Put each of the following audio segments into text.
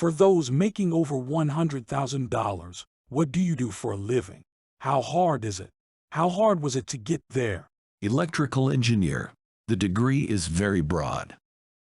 For those making over $100,000, what do you do for a living? How hard is it? How hard was it to get there? Electrical engineer. The degree is very broad.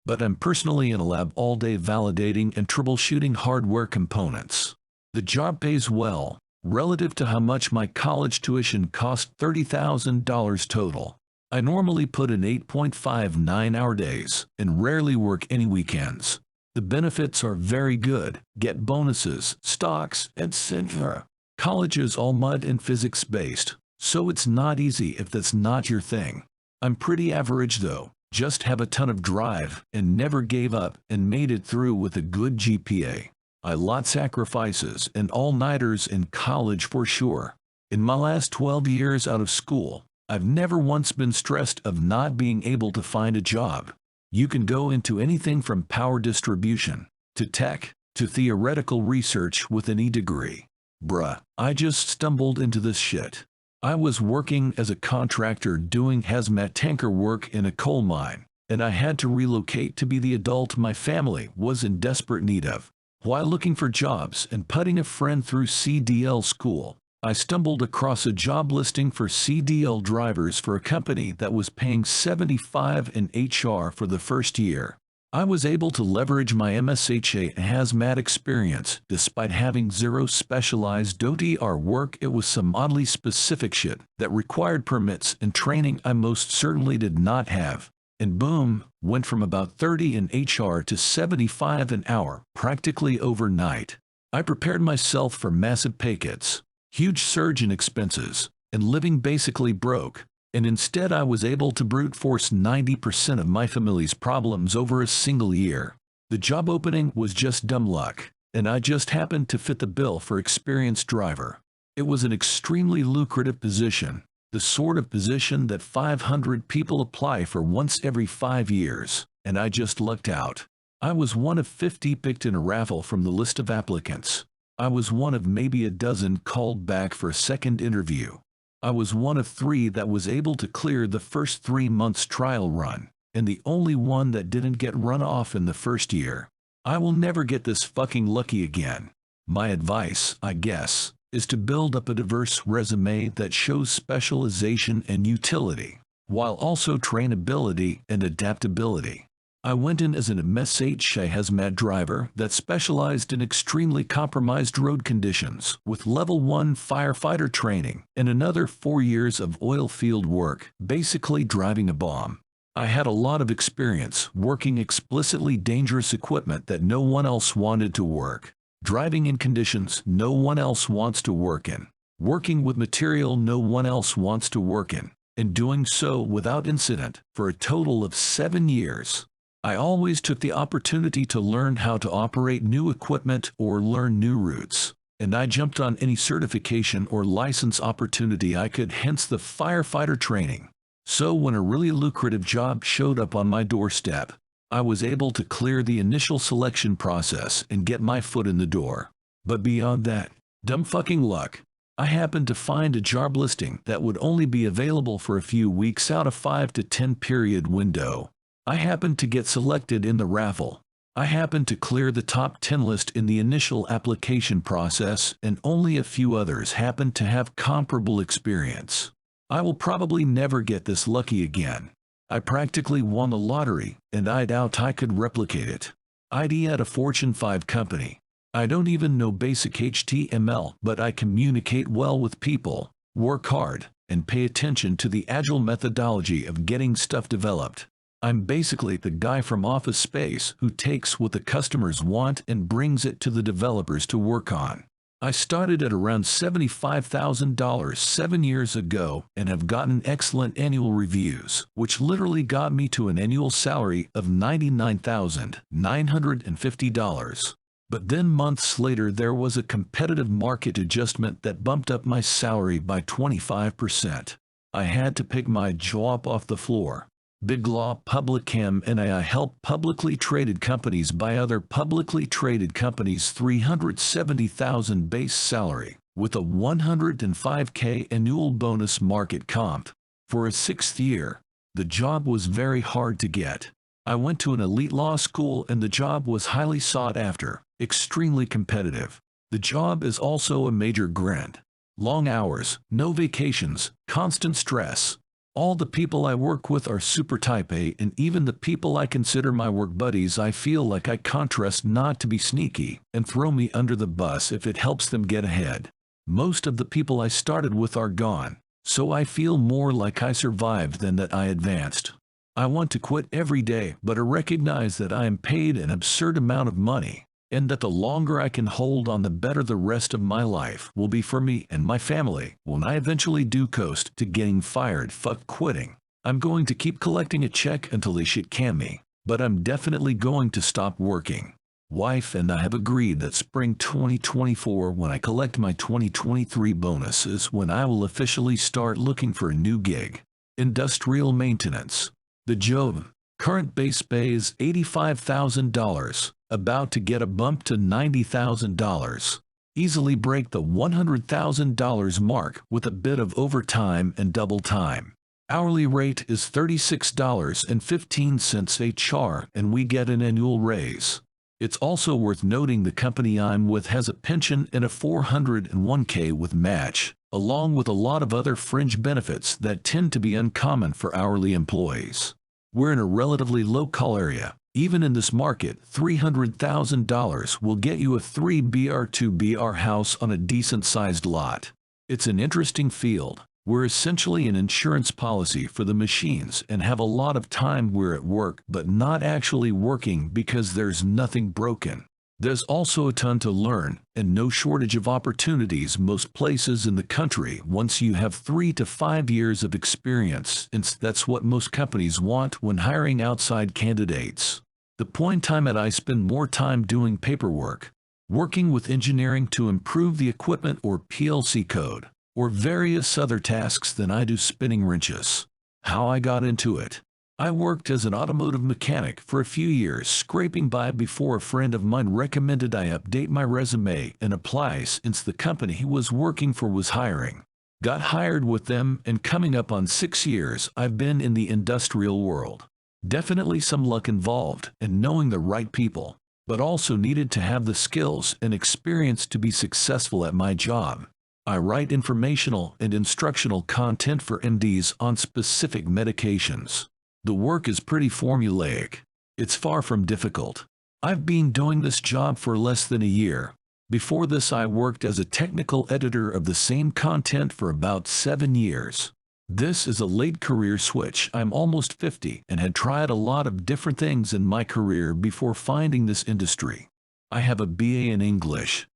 But I'm personally in a lab all day validating and troubleshooting hardware components. The job pays well, relative to how much my college tuition cost $30,000 total. I normally put in 8.5 9-hour days and rarely work any weekends. The benefits are very good, get bonuses, stocks, etc. College is all mud and physics based, so it's not easy if that's not your thing. I'm pretty average though, just have a ton of drive and never gave up and made it through with a good GPA. I lot sacrifices and all-nighters in college for sure. In my last 12 years out of school, I've never once been stressed of not being able to find a job. You can go into anything from power distribution, to tech, to theoretical research with any degree. Bruh, I just stumbled into this shit. I was working as a contractor doing hazmat tanker work in a coal mine, and I had to relocate to be the adult my family was in desperate need of. While looking for jobs and putting a friend through CDL school, I stumbled across a job listing for CDL drivers for a company that was paying $75 in HR for the first year. I was able to leverage my MSHA hazmat experience despite having zero specialized OTR work. It was some oddly specific shit that required permits and training I most certainly did not have. And boom, went from about 30 in HR to 75 an hour practically overnight. I prepared myself for massive pay cuts, huge surge in expenses, and living basically broke. And instead I was able to brute force 90% of my family's problems over a single year. The job opening was just dumb luck, and I just happened to fit the bill for experienced driver. It was an extremely lucrative position, the sort of position that 500 people apply for once every 5 years, and I just lucked out. I was one of 50 picked in a raffle from the list of applicants. I was one of maybe a dozen called back for a second interview. I was one of 3 that was able to clear the first 3 months trial run, and the only one that didn't get run off in the first year. I will never get this fucking lucky again. My advice, I guess, is to build up a diverse resume that shows specialization and utility, while also trainability and adaptability. I went in as an MSHA hazmat driver that specialized in extremely compromised road conditions with level 1 firefighter training and another 4 years of oil field work, basically driving a bomb. I had a lot of experience working explicitly dangerous equipment that no one else wanted to work, driving in conditions no one else wants to work in, working with material no one else wants to work in, and doing so without incident for a total of 7 years. I always took the opportunity to learn how to operate new equipment or learn new routes, and I jumped on any certification or license opportunity I could, hence the firefighter training. So when a really lucrative job showed up on my doorstep, I was able to clear the initial selection process and get my foot in the door. But beyond that, dumb fucking luck. I happened to find a job listing that would only be available for a few weeks out of 5 to 10 period window. I happened to get selected in the raffle. I happened to clear the top 10 list in the initial application process, and only a few others happened to have comparable experience. I will probably never get this lucky again. I practically won the lottery, and I doubt I could replicate it. I'd at a Fortune 5 company. I don't even know basic HTML, but I communicate well with people, work hard, and pay attention to the agile methodology of getting stuff developed. I'm basically the guy from Office Space who takes what the customers want and brings it to the developers to work on. I started at around $75,000 7 years ago and have gotten excellent annual reviews, which literally got me to an annual salary of $99,950. But then months later there was a competitive market adjustment that bumped up my salary by 25%. I had to pick my jaw up off the floor. Big Law Publicam, and I help publicly traded companies buy other publicly traded companies. $370,000 base salary with a $105K annual bonus market comp. For a 6th year, the job was very hard to get. I went to an elite law school and the job was highly sought after, Extremely competitive. The job is also a major grind. Long hours, no vacations, constant stress. All the people I work with are super type A, and even the people I consider my work buddies, I feel like I contrast not to be sneaky and throw me under the bus if it helps them get ahead. Most of the people I started with are gone, so I feel more like I survived than that I advanced. I want to quit every day, but I recognize that I am paid an absurd amount of money, and that the longer I can hold on, the better the rest of my life will be for me and my family. When I eventually do coast to getting fired, fuck quitting. I'm going to keep collecting a check until they shit can me, but I'm definitely going to stop working. Wife and I have agreed that spring 2024, when I collect my 2023 bonuses, when I will officially start looking for a new gig. Industrial maintenance. The job. Current base pay is $85,000, about to get a bump to $90,000. Easily break the $100,000 mark with a bit of overtime and double time. Hourly rate is $36.15 HR, and we get an annual raise. It's also worth noting the company I'm with has a pension and a 401k with match, along with a lot of other fringe benefits that tend to be uncommon for hourly employees. We're in a relatively low-call area. Even in this market, $300,000 will get you a 3BR2BR house on a decent-sized lot. It's an interesting field. We're essentially an insurance policy for the machines and have a lot of time we're at work but not actually working because there's nothing broken. There's also a ton to learn and no shortage of opportunities most places in the country once you have 3 to 5 years of experience, and that's what most companies want when hiring outside candidates. The point I'm at, I spend more time doing paperwork, working with engineering to improve the equipment or PLC code, or various other tasks than I do spinning wrenches. How I got into it. I worked as an automotive mechanic for a few years, scraping by before a friend of mine recommended I update my resume and apply since the company he was working for was hiring. Got hired with them, and coming up on 6 years I've been in the industrial world. Definitely some luck involved and knowing the right people, but also needed to have the skills and experience to be successful at my job. I write informational and instructional content for MDs on specific medications. The work is pretty formulaic. It's far from difficult. I've been doing this job for less than a year. Before this, I worked as a technical editor of the same content for about 7 years. This is a late career switch. I'm almost 50 and had tried a lot of different things in my career before finding this industry. I have a BA in English,